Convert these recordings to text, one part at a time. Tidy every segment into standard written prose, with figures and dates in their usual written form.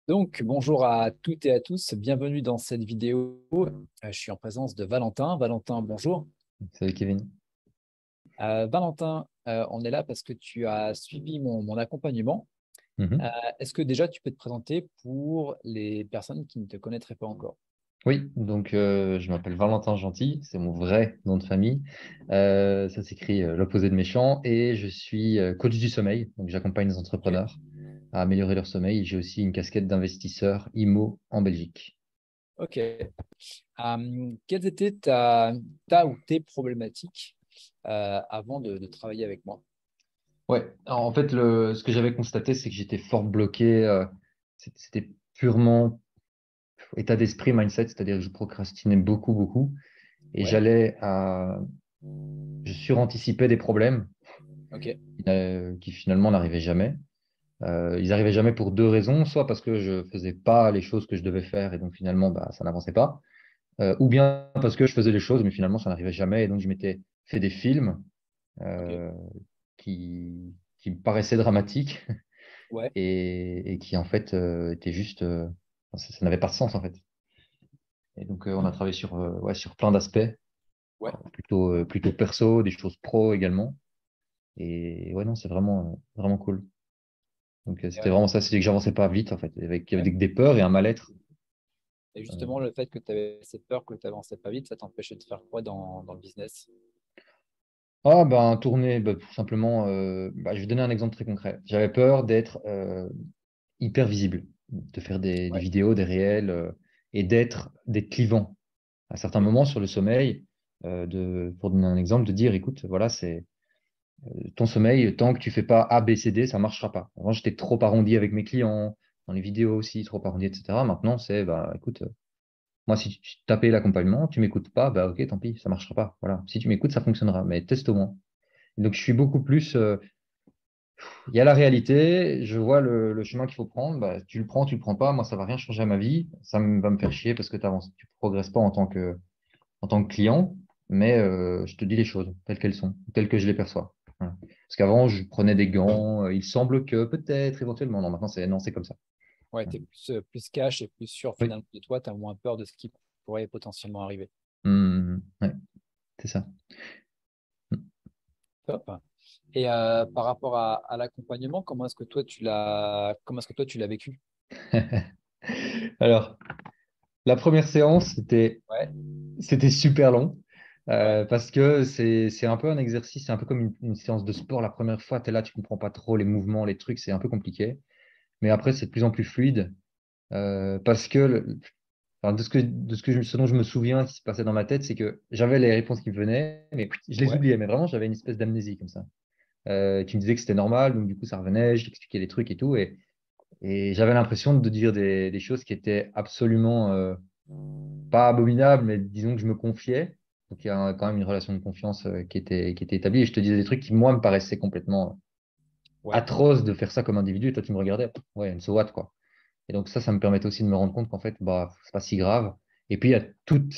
Donc, bonjour à toutes et à tous, bienvenue dans cette vidéo. Je suis en présence de Valentin. Valentin, bonjour. Salut Kevin. Valentin, on est là parce que tu as suivi mon accompagnement. Euh, Mhm. Est-ce que déjà tu peux te présenter pour les personnes qui ne te connaîtraient pas encore? Oui, donc je m'appelle Valentin Gentil, c'est mon vrai nom de famille. Ça s'écrit l'opposé de méchant et je suis coach du sommeil. Donc j'accompagne les Ok. entrepreneurs à améliorer leur sommeil. J'ai aussi une casquette d'investisseur IMO en Belgique. Ok. Quelles étaient ta ou tes problématiques avant de travailler avec moi? Ouais, alors, en fait, ce que j'avais constaté, c'est que j'étais fort bloqué. C'était purement état d'esprit, mindset, c'est-à-dire que je procrastinais beaucoup, beaucoup. Et Ouais. je suranticipais des problèmes Ok. qui finalement n'arrivaient jamais. Ils arrivaient jamais pour deux raisons, soit parce que je faisais pas les choses que je devais faire et donc finalement bah, ça n'avançait pas, ou bien parce que je faisais les choses mais finalement ça n'arrivait jamais et donc je m'étais fait des films Ok. euh, qui me paraissaient dramatiques Ouais. et qui en fait étaient juste, ça n'avait pas de sens en fait. Et donc on a travaillé sur, ouais, sur plein d'aspects, Ouais. plutôt perso, des choses pro également. Et ouais non c'est vraiment, vraiment cool. Donc c'était vraiment ça, c'est que j'avançais pas vite en fait, il y avait Ouais. des peurs et un mal-être. Et Euh, justement, le fait que tu avais cette peur que tu avançais pas vite, ça t'empêchait de faire quoi dans le business? Ah ben tourner, bah, tout simplement, bah, je vais donner un exemple très concret. J'avais peur d'être hyper visible, de faire des Ouais. vidéos, des réels et d'être clivant. À certains Ok. moments sur le sommeil, pour donner un exemple, de dire écoute, voilà, c'est ton sommeil, tant que tu fais pas A, B, C, D, ça marchera pas. Avant, j'étais trop arrondi avec mes clients, dans les vidéos aussi, trop arrondi, etc. Maintenant, c'est bah écoute, moi, si tu t'as payé l'accompagnement, tu m'écoutes pas, bah ok, tant pis, ça marchera pas. Voilà. Si tu m'écoutes, ça fonctionnera, mais teste au moins. Donc, je suis beaucoup plus. Il y a la réalité, je vois le chemin qu'il faut prendre. Bah, tu le prends pas. Moi, ça va rien changer à ma vie. Va me faire chier parce que tu progresses pas en tant que client. Mais je te dis les choses telles qu'elles sont, telles que je les perçois. Voilà. Parce qu'avant, je prenais des gants. Il semble que peut-être, éventuellement. Non, maintenant, non, c'est comme ça. Ouais, tu es plus cash et plus sûr Oui. finalement de toi, tu as moins peur de ce qui pourrait potentiellement arriver. Ouais, c'est ça. Top. Et par rapport à l'accompagnement, comment est-ce que toi tu l'as vécu? Alors, la première séance, Ouais, c'était super long. ouais, Parce que c'est un peu un exercice, c'est un peu comme une séance de sport. La première fois, tu es là, tu comprends pas trop les mouvements, les trucs, c'est un peu compliqué. Mais après, c'est de plus en plus fluide parce que enfin, ce dont je me souviens qui se passait dans ma tête, c'est que j'avais les réponses qui me venaient, mais je les ouais, oubliais. Mais vraiment, j'avais une espèce d'amnésie comme ça. Tu me disais que c'était normal, donc du coup, ça revenait, je t'expliquais les trucs et tout. Et j'avais l'impression de dire des choses qui étaient absolument pas abominables, mais disons que je me confiais. Donc il y a quand même une relation de confiance qui était établie. Et je te disais des trucs qui, moi, me paraissaient complètement ouais, atroces de faire ça comme individu. Et toi, tu me regardais, ouais, une so what, quoi. Et donc ça me permettait aussi de me rendre compte qu'en fait, bah, c'est pas si grave. Et puis il y a toute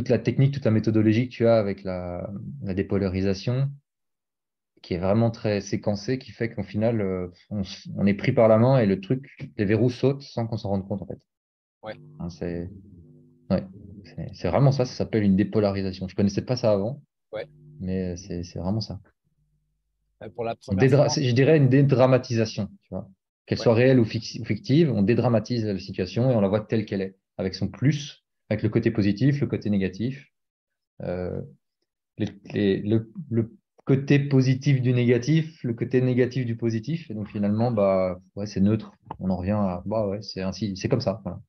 la technique, toute la méthodologie que tu as avec la dépolarisation, qui est vraiment très séquencée, qui fait qu'au final, on est pris par la main et le truc, les verrous sautent sans qu'on s'en rende compte, en fait. ouais, Hein, ouais, c'est vraiment ça, ça s'appelle une dépolarisation. Je connaissais pas ça avant, ouais. mais c'est vraiment ça. Pour la première séance, Je dirais une dédramatisation, tu vois. Qu'elle ouais, soit réelle ou fictive, on dédramatise la situation et on la voit telle qu'elle est, avec son plus, avec le côté positif, le côté négatif, euh, le côté positif du négatif, le côté négatif du positif. Et donc finalement, bah, ouais, c'est neutre. On en revient à, bah ouais, c'est ainsi, c'est comme ça. Voilà.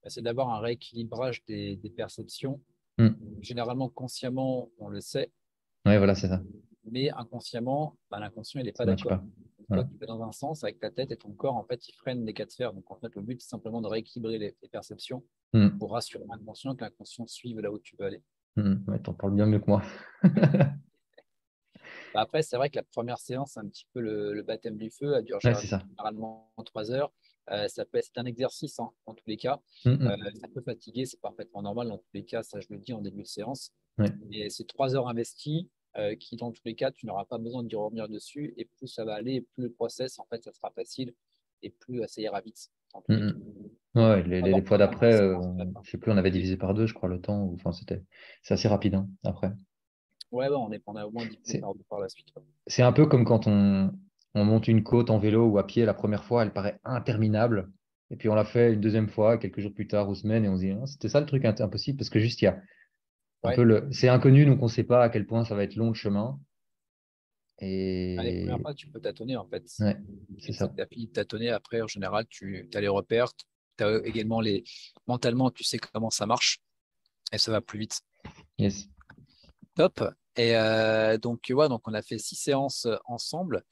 c'est d'avoir un rééquilibrage des perceptions. Hmm. Généralement, consciemment, on le sait, Ouais, voilà, c'est ça. mais inconsciemment, bah, l'inconscient, il n'est pas Ça matche d'accord. pas. Donc, toi, Voilà. tu vas dans un sens avec ta tête et ton corps, en fait, il freine les cas de fer. Donc, en fait, le but, c'est simplement de rééquilibrer les perceptions Hmm. pour rassurer l'inconscient, que l'inconscient suive là où tu veux aller. Hmm. Ouais, t'en parles bien mieux que moi. Bah, après, c'est vrai que la première séance, c'est un petit peu le baptême du feu. Elle dure Ouais, c'est ça. généralement 3 heures. C'est un exercice, hein, en tous les cas. Hmm, hmm. Ça peut fatiguer, c'est parfaitement normal dans tous les cas. Ça, je le dis en début de séance. Ouais. Et c'est 3 heures investies qui, dans tous les cas, tu n'auras pas besoin d'y revenir dessus. Et plus ça va aller, plus le process, en fait, ça sera facile. et plus ça ira vite. En tous les cas. Mhm. Ouais, Avoir les fois besoin d'après, forcément se je sais plus, on avait préparer. divisé par deux, je crois, le temps. Enfin, c'est assez rapide hein, après. Ouais, on a au moins divisé C'est par deux par la suite. Ouais. c'est un peu comme quand on monte une côte en vélo ou à pied la première fois, elle paraît interminable. Et puis on l'a fait une deuxième fois, quelques jours plus tard ou semaines, et on se dit, ah, c'était ça le truc impossible, parce que juste il y a un peu Ouais. c'est inconnu, donc on ne sait pas à quel point ça va être long le chemin. Ah, les premières Et fois, tu peux tâtonner en fait. ouais, c'est Une fois ça. que tu as fini de tâtonner, après, en général, tu as les repères. Tu as également les. Mentalement, tu sais comment ça marche et ça va plus vite. Yes. Top. Et donc, ouais, donc on a fait 6 séances ensemble.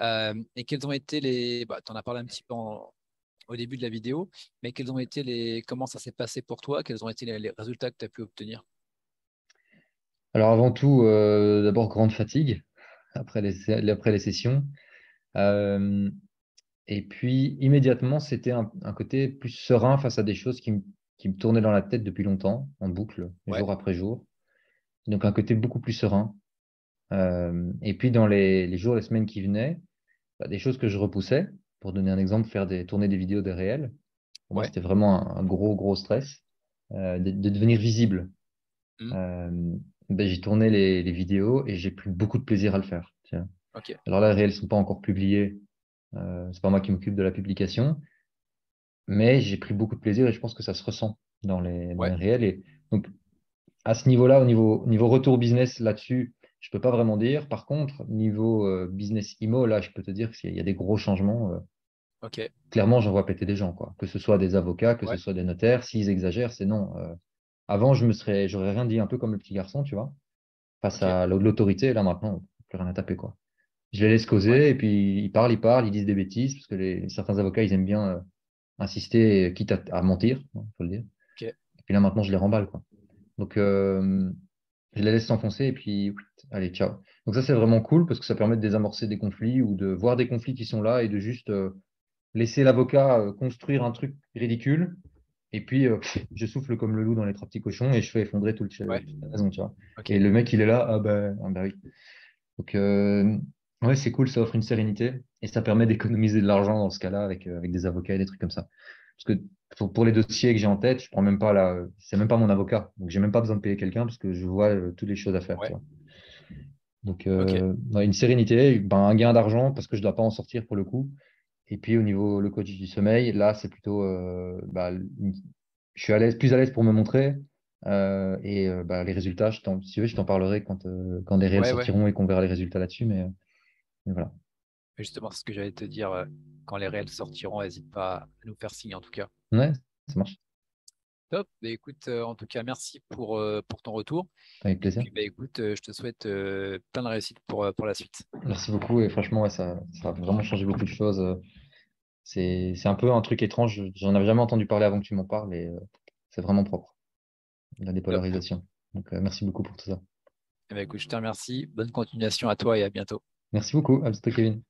Et quelles ont été les. Bah, tu en as parlé un petit peu au début de la vidéo, mais quels ont été les. Comment ça s'est passé pour toi? Quels ont été les résultats que tu as pu obtenir? Alors avant tout, d'abord grande fatigue après les sessions. Euh, et puis immédiatement, c'était un côté plus serein face à des choses qui me tournaient dans la tête depuis longtemps, en boucle, Ouais, jour après jour. Donc un côté beaucoup plus serein. Et puis dans les jours, les semaines qui venaient, bah, des choses que je repoussais, pour donner un exemple, tourner des vidéos, des réels. Pour moi, ouais. c'était vraiment un gros stress de devenir visible. Hmm. Euh, ben, j'ai tourné les vidéos et j'ai pris beaucoup de plaisir à le faire. Tiens. Ok. Alors là, les réels ne sont pas encore publiés. C'est pas moi qui m'occupe de la publication, mais j'ai pris beaucoup de plaisir et je pense que ça se ressent dans les Ouais. réels. Et donc, à ce niveau-là, au niveau retour business là-dessus, je peux pas vraiment dire. Par contre, niveau business IMO, là, je peux te dire qu'il y a des gros changements. Ok. Clairement, j'en vois péter des gens, quoi. Que ce soit des avocats, que ce Ouais. soit des notaires. S'ils exagèrent, c'est non. Avant, j'aurais rien dit, un peu comme le petit garçon, tu vois, face Ok. à l'autorité. Là, maintenant, plus rien à taper, quoi. Je les laisse Ouais. causer et puis ils disent des bêtises parce que certains avocats, ils aiment bien insister, quitte à mentir, il faut le dire. Ok. Et puis là, maintenant, je les remballe, quoi. Donc, je les laisse s'enfoncer et puis, allez, ciao. Donc ça, c'est vraiment cool parce que ça permet de désamorcer des conflits ou de voir des conflits qui sont là et de juste laisser l'avocat construire un truc ridicule. Et puis, je souffle comme le loup dans les trois petits cochons et je fais effondrer Ouais. toute la maison, tu vois. Et Ok. le mec, il est là, ah bah oui. Donc, ouais, c'est cool, ça offre une sérénité et ça permet d'économiser de l'argent dans ce cas-là avec des avocats et des trucs comme ça. Parce que pour les dossiers que j'ai en tête, je prends même pas c'est même pas mon avocat. Donc, j'ai même pas besoin de payer quelqu'un parce que je vois toutes les choses à faire, tu Ouais. vois. Donc, Ok. ouais, une sérénité, ben, un gain d'argent parce que je dois pas en sortir pour le coup. Et puis, au niveau le coach du sommeil, là, c'est plutôt, bah, je suis plus à l'aise pour me montrer. Bah, les résultats, si tu veux, je t'en parlerai quand des réels Ouais, ouais. sortiront et qu'on verra les résultats là-dessus. Mais voilà. Justement, c'est ce que j'allais te dire. Quand les réels sortiront, n'hésite pas à nous faire signe en tout cas. Ouais, ça marche. Top. Bah, écoute, en tout cas, merci pour ton retour. Avec Et plaisir. puis, bah, écoute, je te souhaite plein de réussite pour la suite. Merci beaucoup. Et franchement, ouais, ça a vraiment changé beaucoup de choses. C'est un peu un truc étrange. J'en avais jamais entendu parler avant que tu m'en parles. Et c'est vraiment propre, la Top. dépolarisation. Donc, merci beaucoup pour tout ça. Eh ben, écoute, je te remercie. Bonne continuation à toi et à bientôt. Merci beaucoup. À bientôt, Kevin.